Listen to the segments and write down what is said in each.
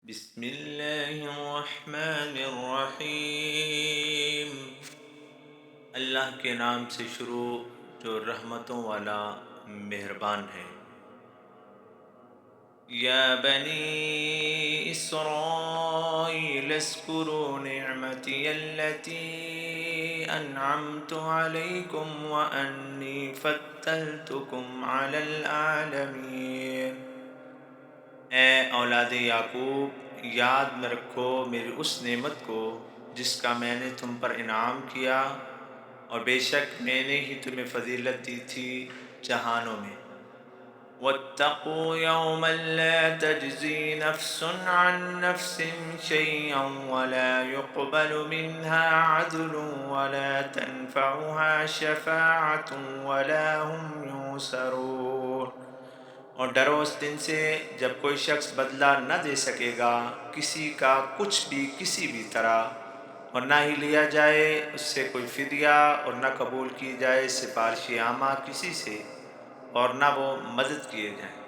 بسم اللہ الرحمن الرحیم۔ اللہ کے نام سے شروع جو رحمتوں والا مہربان ہے۔ یا بنی اسرائیل اذکروا نعمتی التي انعمت علیکم وانی فضلتکم علی العالمین۔ اے اولاد یعقوب، یاد میں رکھو میری اس نعمت کو جس کا میں نے تم پر انعام کیا، اور بے شک میں نے ہی تمہیں فضیلت دی تھی جہانوں میں۔ وَاتَّقُوا يَوْمًا لَا تَجْزِي نَفْسٌ عَن نَفْسٍ شَيْئًا وَلَا يُقْبَلُ مِنْهَا عَدْلٌ وَلَا تَنفَعُهَا شَفَاعَةٌ وَلَا هُمْ يُنصَرُونَ۔ اور ڈرو اس دن سے جب کوئی شخص بدلہ نہ دے سکے گا کسی کا کچھ بھی کسی بھی طرح، اور نہ ہی لیا جائے اس سے کوئی فدیہ، اور نہ قبول کی جائے سفارش عامہ کسی سے، اور نہ وہ مدد کیے جائیں۔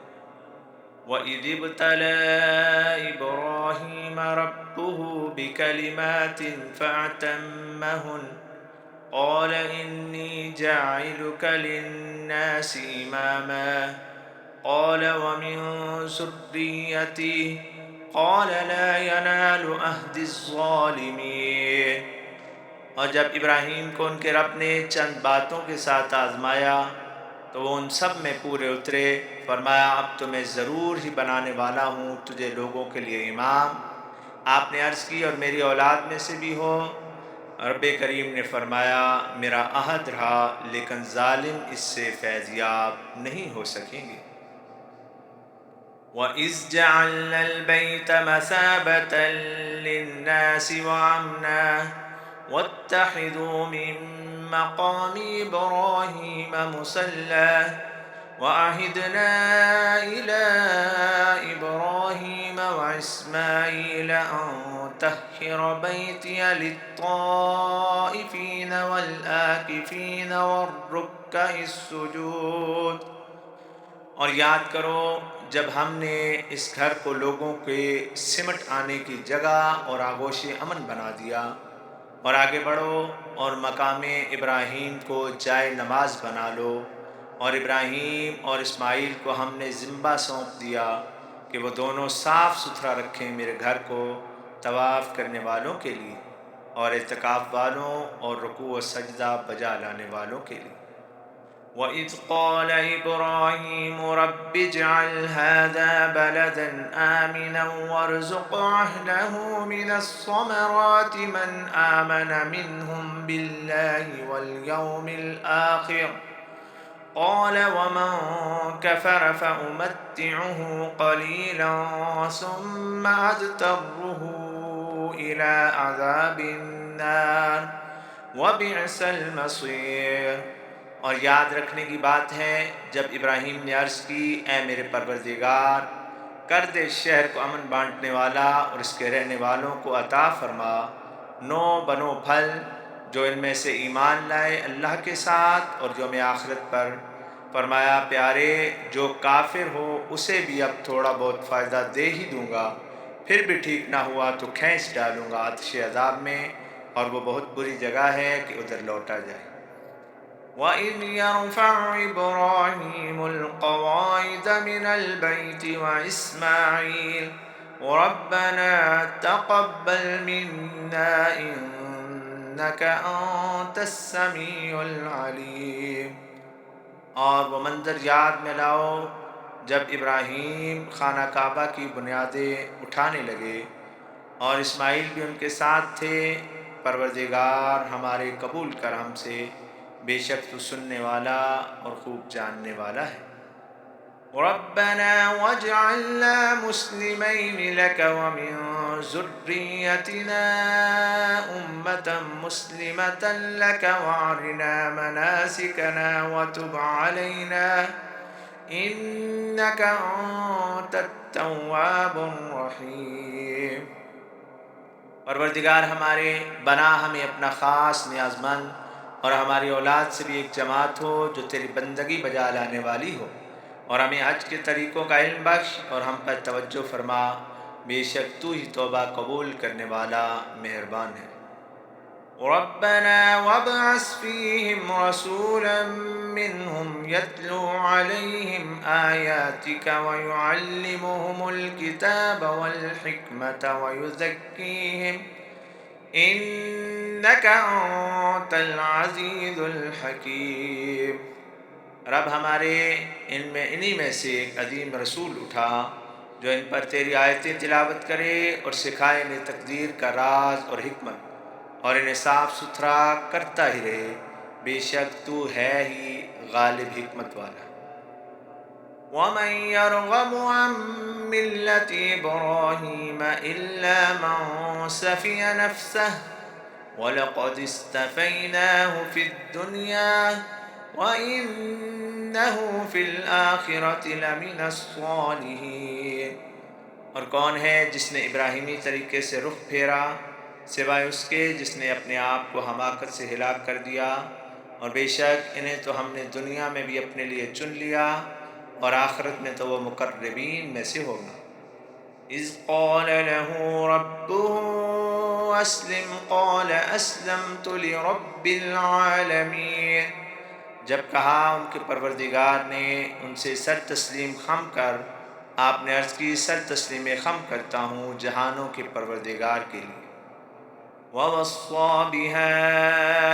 وَإِذِ ابْتَلَىٰ إِبْرَاهِيمَ رَبُّهُ بِكَلِمَاتٍ فَأَتَمَّهُنَّ قَالَ إِنِّي جَاعِلُكَ لِلنَّاسِ إِمَامًا قال ومن ذريتي قال لا ينال عهد الظالمين۔ اور جب ابراہیم کو ان کے رب نے چند باتوں کے ساتھ آزمایا تو وہ ان سب میں پورے اترے۔ فرمایا اب تو میں ضرور ہی بنانے والا ہوں تجھے لوگوں کے لیے امام۔ آپ نے عرض کی اور میری اولاد میں سے بھی ہو۔ رب کریم نے فرمایا میرا عہد رہا، لیکن ظالم اس سے فیضیاب نہیں ہو سکیں گے۔ وَإِذْ جَعَلْنَا الْبَيْتَ مَثَابَةً لِلنَّاسِ وَأَمْنًا وَاتَّخِذُوا مِن مَّقَامِ إِبْرَاهِيمَ مُصَلًّى وَعَهِدْنَا إِلَىٰ إِبْرَاهِيمَ وَإِسْمَاعِيلَ أَن طَهِّرَ بَيْتِيَ لِلطَّائِفِينَ وَالْعَاكِفِينَ وَالرُّكَّعِ السُّجُودِ۔ اور یاد کرو جب ہم نے اس گھر کو لوگوں کے سمٹ آنے کی جگہ اور آغوش امن بنا دیا۔ اور آگے بڑھو اور مقام ابراہیم کو جائے نماز بنا لو، اور ابراہیم اور اسماعیل کو ہم نے ذمہ سونپ دیا کہ وہ دونوں صاف ستھرا رکھیں میرے گھر کو طواف کرنے والوں کے لیے، اور اعتکاف والوں اور رکوع و سجدہ بجا لانے والوں کے لیے۔ وَإِذْ قَالَ إِبْرَاهِيمُ رَبِّ اجْعَلْ هَٰذَا بَلَدًا آمِنًا وَارْزُقْ أَهْلَهُ مِنَ الثَّمَرَاتِ مَنْ آمَنَ مِنْهُم بِاللَّهِ وَالْيَوْمِ الْآخِرِ قَالَ وَمَن كَفَرَ فَأُمَتِّعُهُ قَلِيلًا ثُمَّ أَضْطَرُّهُ إِلَىٰ عَذَابِ النَّارِ وَبِئْسَ الْمَصِيرُ۔ اور یاد رکھنے کی بات ہے جب ابراہیم نے عرض کی اے میرے پروردگار، کر دے شہر کو امن بانٹنے والا اور اس کے رہنے والوں کو عطا فرما نو بنو پھل جو ان میں سے ایمان لائے اللہ کے ساتھ اور یوم آخرت پر۔ فرمایا پیارے جو کافر ہو اسے بھی اب تھوڑا بہت فائدہ دے ہی دوں گا، پھر بھی ٹھیک نہ ہوا تو کھینچ ڈالوں گا آتش عذاب میں، اور وہ بہت بری جگہ ہے کہ ادھر لوٹا جائے۔ وَإِذْ يَرْفَعُ إِبْرَاهِيمُ الْقَوَاعِدَ مِنَ الْبَيْتِ وَإِسْمَاعِيلُ رَبَّنَا تَقَبَّلْ مِنَّا إِنَّكَ أَنتَ السَّمِيعُ الْعَلِيمُ۔ اور وہ منظر یاد میں لاؤ جب ابراہیم خانہ کعبہ کی بنیادیں اٹھانے لگے اور اسماعیل بھی ان کے ساتھ تھے۔ پروردگار ہمارے قبول کر ہم سے، بے شک تو سننے والا اور خوب جاننے والا ہے۔ رَبَّنَا وَاجْعَلْنَا مُسْلِمَيْنِ لَكَ وَمِن ذُرِّيَّتِنَا أُمَّةً مُّسْلِمَةً لَكَ وَأَرِنَا مَنَاسِكَنَا وَتُبْ عَلَيْنَا إِنَّكَ أَنتَ التَّوَّابُ الرَّحِيمُ۔ پروردگار ہمارے بنا ہمیں اپنا خاص نیاز مند اور ہماری اولاد سے بھی ایک جماعت ہو جو تیری بندگی بجا لانے والی ہو، اور ہمیں حج کے طریقوں کا علم بخش اور ہم پر توجہ فرما، بے شک تو ہی توبہ قبول کرنے والا مہربان ہے۔ ربنا وابعث فيهم رسولا منهم يتلو عليهم آياتك ويعلمهم الكتاب والحكمة ويزكيهم إنك أنت العزيز الحكيم۔ رب ہمارے انہی میں سے ایک عظیم رسول اٹھا جو ان پر تیری آیتیں تلاوت کرے اور سکھائے انہیں تقدیر کا راز اور حکمت، اور انہیں صاف ستھرا کرتا ہی رہے، بے شک تو ہے ہی غالب حکمت والا۔ وَمَن يَرْغَبُ عَن مِّلَّةِ إِبْرَاهِيمَ إِلَّا مَن سَفِهَ نَفْسَهُ وَلَقَدِ اصْطَفَيْنَاهُ فِي الدُّنْيَا وَإِنَّهُ فِي الْآخِرَةِ لَمِنَ الصَّالِحِينَ۔ اور کون ہے جس نے ابراہیمی طریقے سے رخ پھیرا سوائے اس کے جس نے اپنے آپ کو حماقت سے ہلاک کر دیا، اور بے شک انہیں تو ہم نے دنیا میں بھی اپنے لیے چن لیا اور آخرت میں تو وہ مقربین میں سے ہوگا۔ اذ قال له ربه اسلم قال اسلمت لرب العالمین۔ جب کہا ان کے پروردگار نے ان سے سر تسلیم خم کر، آپ نے عرض کی سر تسلیم خم کرتا ہوں جہانوں کے پروردگار کے لیے۔ وَوَصَّى بِهَا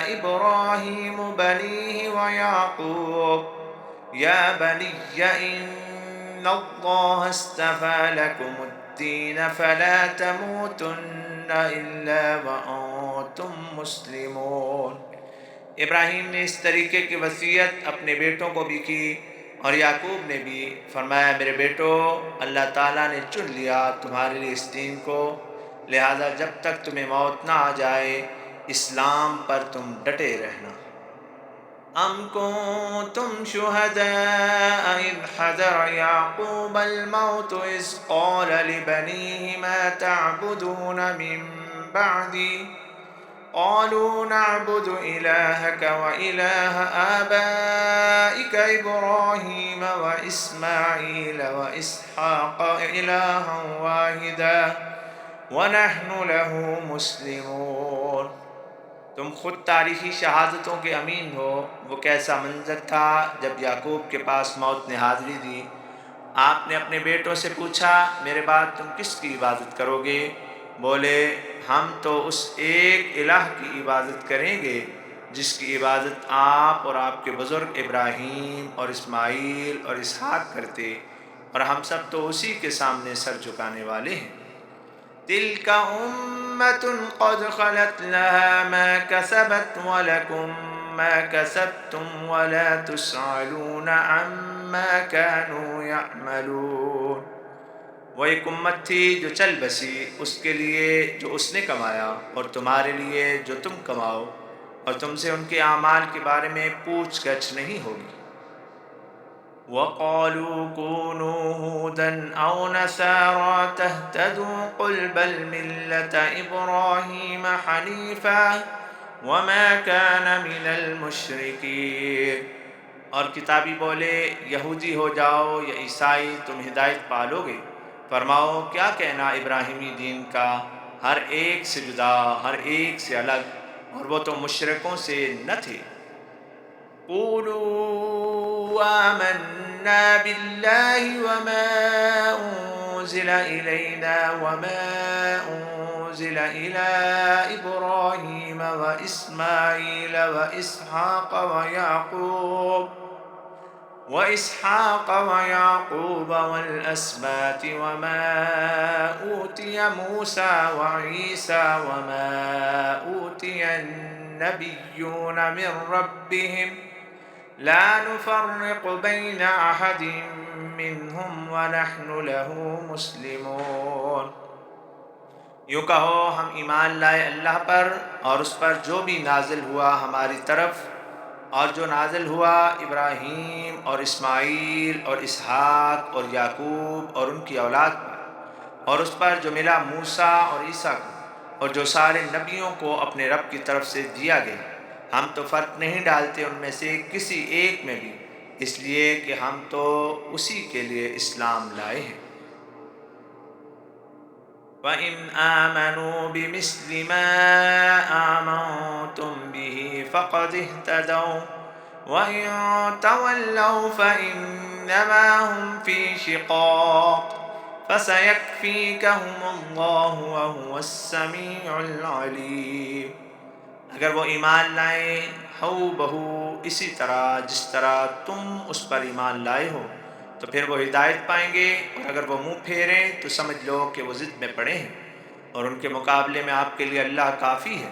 إِبْرَاهِيمُ بَنِيهِ وَيَعْقُوبُ يَا بَنِيَّ إِنَّ اللَّهَ اصْطَفَىٰ لَكُمُ الدِّينَ فَلَا تَمُوتُنَّ إِلَّا وَأَنتُم مُّسْلِمُونَ۔ ابراہیم نے اس طریقے کی وصیت اپنے بیٹوں کو بھی کی، اور یعقوب نے بھی فرمایا میرے بیٹو، اللہ تعالیٰ نے چن لیا تمہارے لیے اس دین کو، لہذا جب تک تمہیں موت نہ آ جائے اسلام پر تم ڈٹے رہنا۔ ام کنتم شہداء اذ حضر یعقوب الموت اذ قال لبنیہ ما تعبدون من بعدی قالوا نعبد إلهك وإله آبائك إبراهيم وإسماعيل وإسحاق إلها واحدا وَنَحْنُ لَهُ مُسْلِمُونَ۔ تم خود تاریخی شہادتوں کے امین ہو۔ وہ کیسا منظر تھا جب یعقوب کے پاس موت نے حاضری دی، آپ نے اپنے بیٹوں سے پوچھا میرے بعد تم کس کی عبادت کرو گے؟ بولے ہم تو اس ایک الہ کی عبادت کریں گے جس کی عبادت آپ اور آپ کے بزرگ ابراہیم اور اسماعیل اور اسحاق کرتے، اور ہم سب تو اسی کے سامنے سر جھکانے والے ہیں۔ تِلْكَ أُمَّةٌ قَدْ خَلَتْ لَهَا مَا كَسَبَتْ وَلَكُمْ مَا كَسَبْتُمْ وَلَا تُسْأَلُونَ عَمَّا كَانُوا يَعْمَلُونَ۔ وہ ایک امت تھی جو چل بسی، اس کے لیے جو اس نے کمایا اور تمہارے لیے جو تم کماؤ، اور تم سے ان کے اعمال کے بارے میں پوچھ گچھ نہیں ہوگی۔ وَقَالُوا كُونُوا هُودًا أَوْ نَصَارَىٰ تَهْتَدُوا قُلْ بَلْ مِلَّةَ إِبْرَاهِيمَ حَنِيفًا وَمَا كَانَ مِنَ الْمُشْرِكِينَ۔ اور کتابی بولے یہودی ہو جاؤ یا عیسائی تم ہدایت پالو گے؟ فرماؤ کیا کہنا ابراہیمی دین کا، ہر ایک سے جدا، ہر ایک سے الگ، اور وہ تو مشرکوں سے نہ تھے۔ قولوا آمنا بالله وما أنزل إلينا وما أنزل إلى إبراهيم وإسماعيل وإسحاق ويعقوب والأسباط وما أوتي موسى وعيسى وما أوتي النبيون من ربهم لا نفرق بين أحد منهم ونحن له مسلمون۔ یوں کہو ہم ایمان لائے اللہ پر اور اس پر جو بھی نازل ہوا ہماری طرف، اور جو نازل ہوا ابراہیم اور اسماعیل اور اسحاق اور یعقوب اور ان کی اولاد پر، اور اس پر جو ملا موسیٰ اور عیسیٰ کو، اور جو سارے نبیوں کو اپنے رب کی طرف سے دیا گیا، ہم تو فرق نہیں ڈالتے ان میں سے کسی ایک میں بھی، اس لیے کہ ہم تو اسی کے لیے اسلام لائے ہیں۔ وَإِنْ آمَنُوا بِمِثْلِ مَا آمَنْتُمْ بِهِ فَقَدِ اهْتَدَوْا وَإِنْ تَوَلَّوْا فَإِنَّمَا هُمْ فِي شِقَاقٍ فَسَيَكْفِيكَهُمُ اللَّهُ وَهُوَ السَّمِيعُ الْعَلِيمُ۔ اگر وہ ایمان لائیں ہو بہو اسی طرح جس طرح تم اس پر ایمان لائے ہو تو پھر وہ ہدایت پائیں گے، اور اگر وہ منہ پھیریں تو سمجھ لو کہ وہ ضد میں پڑے ہیں، اور ان کے مقابلے میں آپ کے لیے اللہ کافی ہے،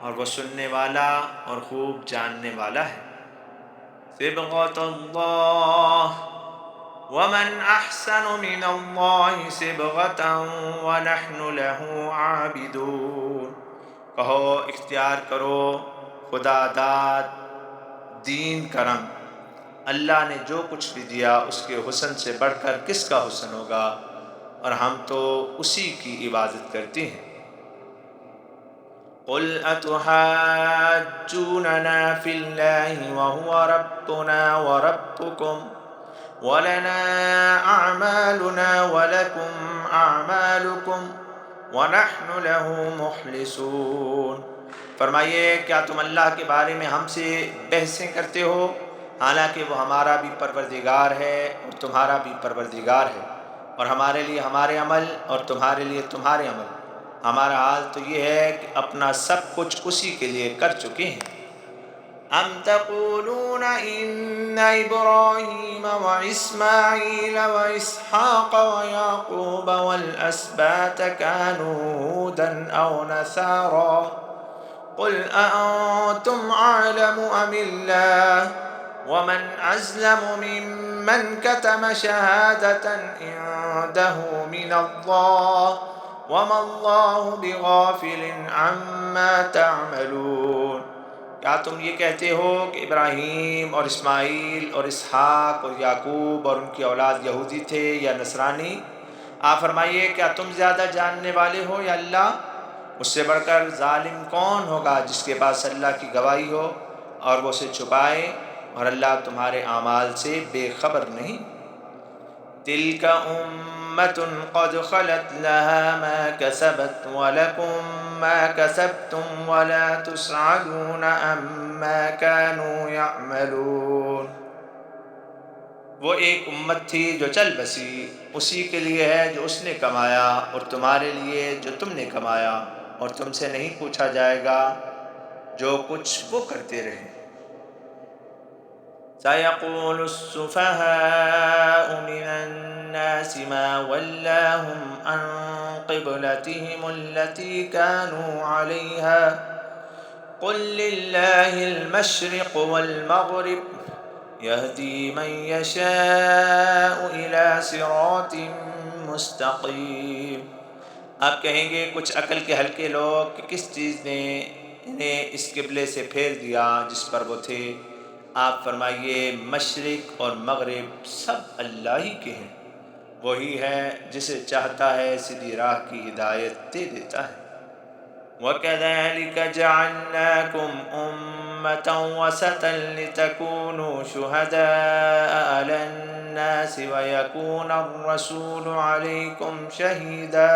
اور وہ سننے والا اور خوب جاننے والا ہے۔ صبغۃ اللہ ومن احسن من اللہ صبغۃ ونحن له عابدون۔ کہو اختیار کرو خدا داد دین کرم، اللہ نے جو کچھ بھی دیا اس کے حسن سے بڑھ کر کس کا حسن ہوگا، اور ہم تو اسی کی عبادت کرتے ہیں۔ قل اتحاجوننا فی اللہ وهو ربنا وربکم ولنا اعمالنا ولکم اعمالکم وَنَحْنُ لَهُ مُخْلِصُونَ۔ فرمائیے کیا تم اللہ کے بارے میں ہم سے بحثیں کرتے ہو، حالانکہ وہ ہمارا بھی پروردگار ہے اور تمہارا بھی پروردگار ہے، اور ہمارے لیے ہمارے عمل اور تمہارے لیے تمہارے عمل، ہمارا حال تو یہ ہے کہ اپنا سب کچھ اسی کے لیے کر چکے ہیں۔ ام تقولون ان ابراہیم واسماعیل واسحاق ویعقوب والاسباط كانوا هودا او نصارا قل اانتم اعلم ام اللہ ومن ازلم ممن كتم شہادة عنده من اللہ وما اللہ بغافل عما تعملون۔ کیا تم یہ کہتے ہو کہ ابراہیم اور اسماعیل اور اسحاق اور یعقوب اور ان کی اولاد یہودی تھے یا نصرانی؟ آپ فرمائیے کیا تم زیادہ جاننے والے ہو یا اللہ؟ اس سے بڑھ کر ظالم کون ہوگا جس کے پاس اللہ کی گواہی ہو اور وہ اسے چھپائے، اور اللہ تمہارے اعمال سے بے خبر نہیں۔ تلک امۃ قد خلت لها ما کسبت ولکم ما کسبتم ولا تسألون عما كانوا يعملون۔ وہ ایک امت تھی جو چل بسی، اسی کے لیے ہے جو اس نے کمایا، اور تمہارے لیے جو تم نے کمایا، اور تم سے نہیں پوچھا جائے گا جو کچھ وہ کرتے رہے۔ سيقول السفهاء من الناس ما ولاهم عن قبلتهم التي كانوا عليها قل لله المشرق والمغرب يهدي من يشاء إلى صراط مستقيم۔ آپ کہیں گے کچھ عقل کے ہلکے لوگ کہ کس چیز نے انہیں اس قبلے سے پھیر دیا جس پر وہ تھے؟ آپ فرمائیے مشرق اور مغرب سب اللہ ہی کے ہیں، وہی ہے جسے چاہتا ہے سیدھی راہ کی ہدایت دے دیتا ہے۔ وَكَذَلِكَ جَعَلْنَاكُمْ أُمَّةً وَسَطًا لِتَكُونُوا شُهَدَاءَ عَلَى النَّاسِ وَيَكُونَ الرَّسُولُ عَلَيْكُمْ شَهِيدًا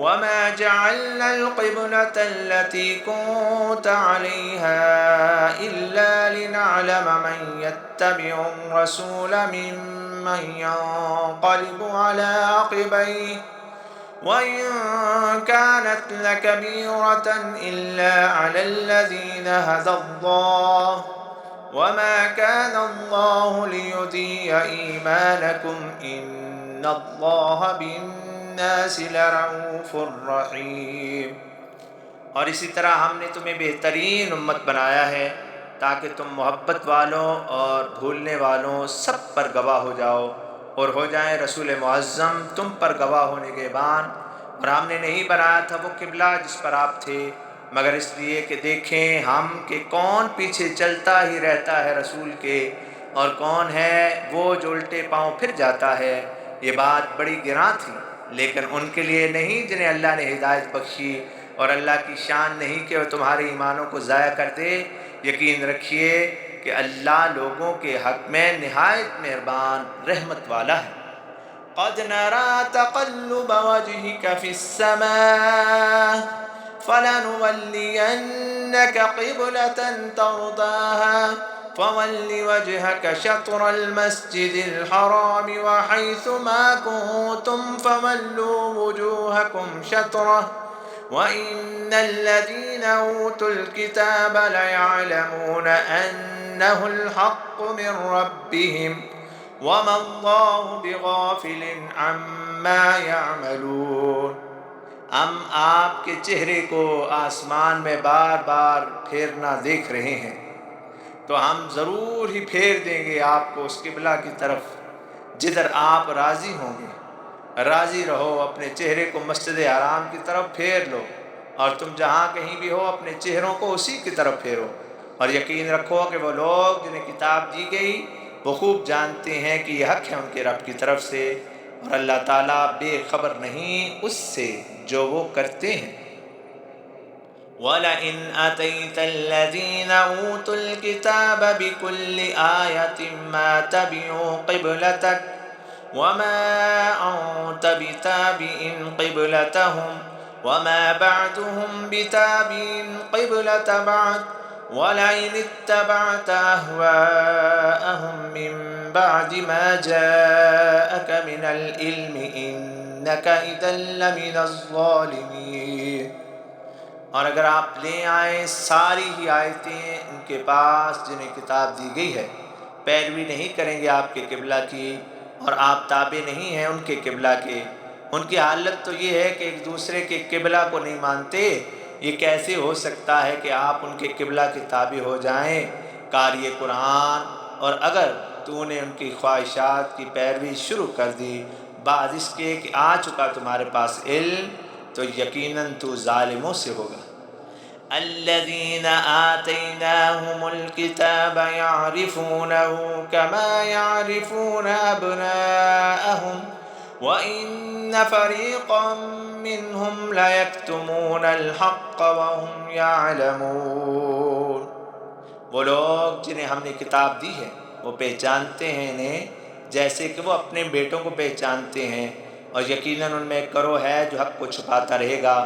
وَمَا جَعَلْنَا الْقِبْلَةَ الَّتِي كُنْتَ عَلَيْهَا إِلَّا لِنَعْلَمَ مَنْ يَتَّبِعُ الرَّسُولَ مِمَّنْ يَنْقَلِبُ عَلَى عَقِبَيْهِ وَإِنْ كَانَتْ لَكَبِيرَةً إِلَّا عَلَى الَّذِينَ هَدَى اللَّهُ وَمَا كَانَ اللَّهُ لِيُضِيعَ إِيمَانَكُمْ إِنَّ اللَّهَ بِالنَّاسِ لَرَءُوفٌ رَحِيمٌ۔ اور اسی طرح ہم نے تمہیں بہترین امت بنایا ہے تاکہ تم محبت والوں اور بھولنے والوں سب پر گواہ ہو جاؤ، اور ہو جائیں رسول معظم تم پر گواہ ہونے کے بعد۔ اور ہم نے نہیں بنایا تھا وہ قبلہ جس پر آپ تھے مگر اس لیے کہ دیکھیں ہم کہ کون پیچھے چلتا ہی رہتا ہے رسول کے، اور کون ہے وہ جو الٹے پاؤں پھر جاتا ہے۔ یہ بات بڑی گراں تھی لیکن ان کے لیے نہیں جنہیں اللہ نے ہدایت بخشی، اور اللہ کی شان نہیں کہ وہ تمہارے ایمانوں کو ضائع کر دے۔ یقین رکھیے کہ اللہ لوگوں کے حق میں نہایت مہربان رحمت والا ہے۔ قد نرى تقلب وجهك في السماء فلنولينك قبلة ترضاها فول وجهك شطر المسجد الحرام وحيث ما كنتم فولوا وجوهكم شطره وإن الذين أوتوا الكتاب ليعلمون أنه الحق من ربهم وما الله بغافل عما يعملون. ہم آپ کے چہرے کو آسمان میں بار بار پھیرنا دیکھ رہے ہیں تو ہم ضرور ہی پھیر دیں گے آپ کو اس قبلہ کی طرف جدھر آپ راضی ہوں گے. راضی رہو، اپنے چہرے کو مسجد حرام کی طرف پھیر لو، اور تم جہاں کہیں بھی ہو اپنے چہروں کو اسی کی طرف پھیرو. اور یقین رکھو کہ وہ لوگ جنہیں کتاب دی گئی وہ خوب جانتے ہیں کہ یہ حق ہے ان کے رب کی طرف سے، اور اللہ تعالیٰ بے خبر نہیں اس سے جو وہ کرتے ہیں. وَلَئِنْ أَتَيْتَ الَّذِينَ أُوتُوا الْكِتَابَ بِكُلِّ آيَةٍ مَا تَبِعُوا قِبْلَتَكَ وَمَا أَنْتَ بِتَابِعٍ قِبْلَتَهُمْ وَمَا بَعْضُهُمْ بِتَابِعٍ قِبْلَةَ بَعْضٍ وَلَئِنِ اتَّبَعْتَ أَهْوَاءَهُمْ مِنْ بَعْدِ مَا جَاءَكَ مِنَ الْعِلْمِ إِنَّكَ إِذًا لَمِنَ الظَّالِمِينَ. اور اگر آپ لے آئیں ساری ہی آیتیں ان کے پاس جنہیں کتاب دی گئی ہے، پیروی نہیں کریں گے آپ کے قبلہ کی اور آپ تابع نہیں ہیں ان کے قبلہ کے. ان کی حالت تو یہ ہے کہ ایک دوسرے کے قبلہ کو نہیں مانتے. یہ کیسے ہو سکتا ہے کہ آپ ان کے قبلہ کے تابع ہو جائیں قاری قرآن، اور اگر تو نے ان کی خواہشات کی پیروی شروع کر دی بعد اس کے کہ آ چکا تمہارے پاس علم، تو یقیناً تو ظالموں سے ہوگا. الذين آتيناهم الكتاب يعرفونه كما يعرفون أبناءهم وإن فريقا منهم ليكتمون الحق وهم يعلمون. وہ لوگ جنہیں ہم نے کتاب دی ہے وہ پہچانتے ہیں انہیں جیسے کہ وہ اپنے بیٹوں کو پہچانتے ہیں، اور یقیناً ان میں ایک گروہ ہے جو حق کو چھپاتا رہے گا،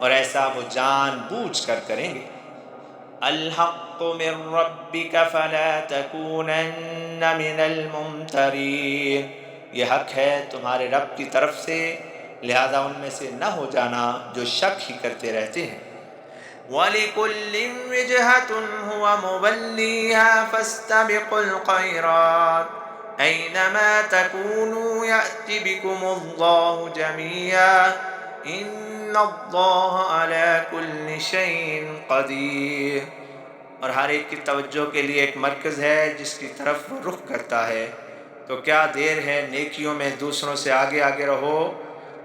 اور ایسا وہ جان بوجھ کر کریں گے. الحق من ربک فلا تکونن من الممترین. یہ حق ہے تمہارے رب کی طرف سے، لہذا ان میں سے نہ ہو جانا جو شک ہی کرتے رہتے ہیں. وَلِكُلٍّ وِجْهَةٌ هُوَ مُوَلِّيهَا فَاسْتَبِقُوا الْخَيْرَاتِ أَيْنَمَا تَكُونُوا يَأْتِ بِكُمُ اللَّهُ جَمِيعًا إِنَّ اللَّهَ عَلَى كُلِّ شَيْءٍ قَدِيرٌ. اور ہر ایک کی توجہ کے لیے ایک مرکز ہے جس کی طرف وہ رخ کرتا ہے. تو کیا دیر ہے نیکیوں میں دوسروں سے آگے آگے رہو.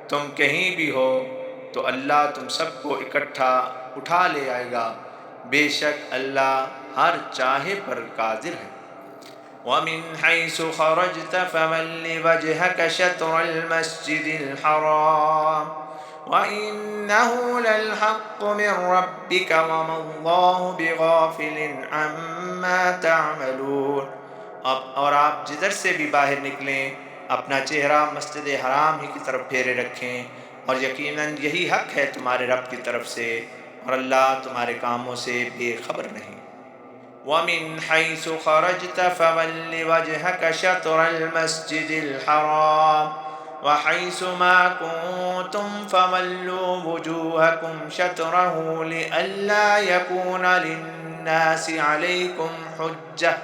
تم کہیں بھی ہو تو اللہ تم سب کو اکٹھا اٹھا لے آئے گا، بے شک اللہ ہر چاہے پر قادر ہے. وَمِنْ حَيْثُ خَرَجْتَ فَوَلِّ وَجْهَكَ شَطْرَ الْمَسْجِدِ الْحَرَامِ وَإِنَّهُ لَلْحَقُّ مِنْ رَبِّكَ وَمَا اللَّهُ بِغَافِلٍ عَمَّا تَعْمَلُونَ. اور آپ جدھر سے بھی باہر نکلیں اپنا چہرہ مسجد حرام ہی کی طرف پھیرے رکھیں، اور یقیناً یہی حق ہے تمہارے رب کی طرف سے، اور اللہ تمہارے کاموں سے بے خبر نہیں. وَمِنْ حَيْثُ خَرَجْتَ فَوَلِّ وَجْهَكَ شَطْرَ الْمَسْجِدِ الْحَرَامِ وَحَيْثُ مَا كُنْتُمْ فَوَلُّوا وُجُوهَكُمْ شَطْرَهُ لِئَلَّا يَكُونَ لِلنَّاسِ عَلَيْكُمْ حُجَّةٌ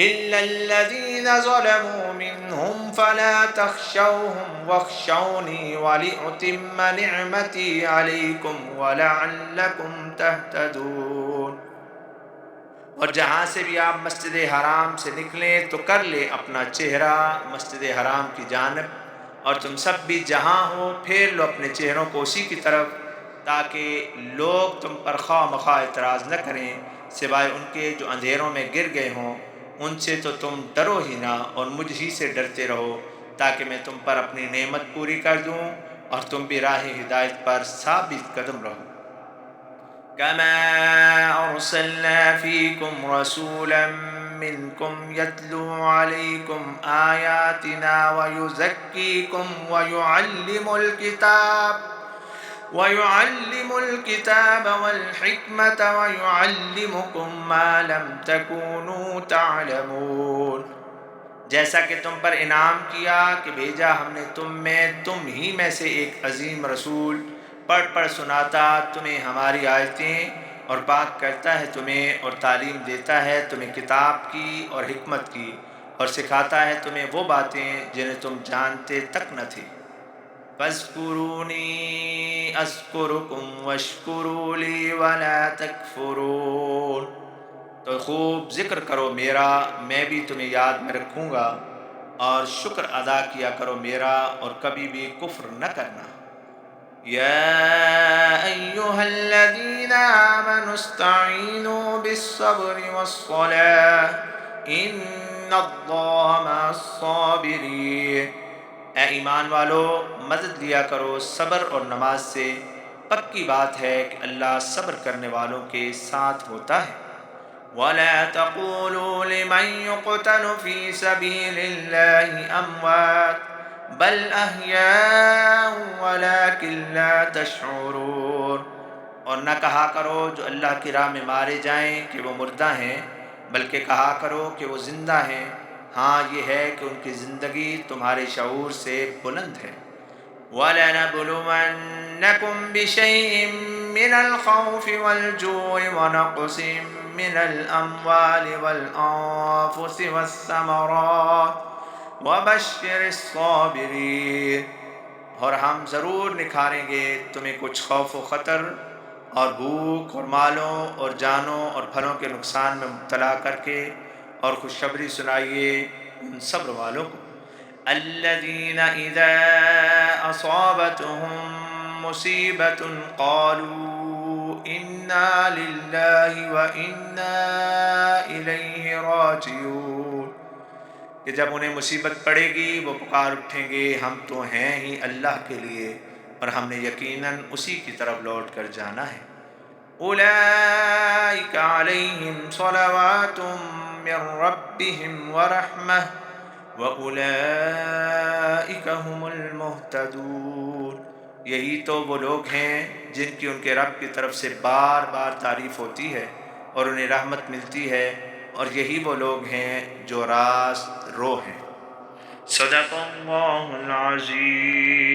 إِلَّا الَّذِينَ ظَلَمُوا مِنْهُمْ فَلَا تَخْشَوْهُمْ وَاخْشَوْنِي وَلِأُتِمَّ نِعْمَتِي عَلَيْكُمْ وَلَعَلَّكُمْ تَهْتَدُونَ. اور جہاں سے بھی آپ مسجد حرام سے نکلیں تو کر لیں اپنا چہرہ مسجد حرام کی جانب، اور تم سب بھی جہاں ہو پھیر لو اپنے چہروں کو اسی کی طرف، تاکہ لوگ تم پر خواہ مخواہ اعتراض نہ کریں سوائے ان کے جو اندھیروں میں گر گئے ہوں. ان سے تو تم ڈرو ہی نہ اور مجھ ہی سے ڈرتے رہو، تاکہ میں تم پر اپنی نعمت پوری کر دوں اور تم بھی راہ ہدایت پر ثابت قدم رہو. كما أرسلنا فيكم رسولا منكم يتلو عليكم آياتنا ويزكيكم ويعلم الكتاب والحكمة ويعلمكم ما لم تكونوا تعلمون. جیسا کہ تم پر انعام کیا کہ بھیجا ہم نے تم ہی میں سے ایک عظیم رسول، پڑھ سناتا تمہیں ہماری آیتیں، اور پاک کرتا ہے تمہیں اور تعلیم دیتا ہے تمہیں کتاب کی اور حکمت کی، اور سکھاتا ہے تمہیں وہ باتیں جنہیں تم جانتے تک نہ تھے. فَاذْكُرُونِي أَذْكُرُكُمْ وَاشْكُرُوا لِي وَلَا تَكْفُرُونَ. تو خوب ذکر کرو میرا، میں بھی تمہیں یاد میں رکھوں گا، اور شکر ادا کیا کرو میرا، اور کبھی بھی کفر نہ کرنا. یا ایھا الذین آمنوا استعینوا بالصبر والصلاۃ ان اللہ مع الصابرین. اے ایمان والو، مدد لیا کرو صبر اور نماز سے، پکی بات ہے کہ اللہ صبر کرنے والوں کے ساتھ ہوتا ہے. وَلَا تَقُولُوا لِمَن يُقْتَلُ فِي سَبِيلِ اللَّهِ أَمْوَاتٌ بَلْ أَحْيَاءٌ وَلَٰكِن لَّا تَشْعُرُونَ. اور نہ کہا کرو جو اللہ کی راہ میں مارے جائیں کہ وہ مردہ ہیں، بلکہ کہا کرو کہ وہ زندہ ہیں. ہاں یہ ہے کہ ان کی زندگی تمہارے شعور سے بلند ہے. وَلَنَبْلُوَنَّكُمْ بِشَيْءٍ مِّنَ الْخَوْفِ وَالْجُوعِ وَنَقْصٍ مِّنَ الْأَمْوَالِ وَالْأَنفُسِ وَالثَّمَرَاتِ وَبَشِّرِ الصَّابِرِينَ. اور ہم ضرور نکھاریں گے تمہیں کچھ خوف و خطر اور بھوک اور مالوں اور جانوں اور پھلوں کے نقصان میں مبتلا کر کے، اور خوشخبری سنائیے ان صبر والوں کو. الذین اذا اصابتهم مصیبۃ قالوا انا للہ وانا الیہ راجعون. کہ جب انہیں مصیبت پڑے گی وہ پکار اٹھیں گے ہم تو ہیں ہی اللہ کے لیے، اور ہم نے یقیناً اسی کی طرف لوٹ کر جانا ہے. اولئک علیہم صلوات من ربہم ورحمہ وَأُولَئِكَ هُمُ الْمُهْتَدُونَ. یہی تو وہ لوگ ہیں جن کی ان کے رب کی طرف سے بار بار تعریف ہوتی ہے اور انہیں رحمت ملتی ہے، اور یہی وہ لوگ ہیں جو راست رو ہیں. صدق اللہ العظیم.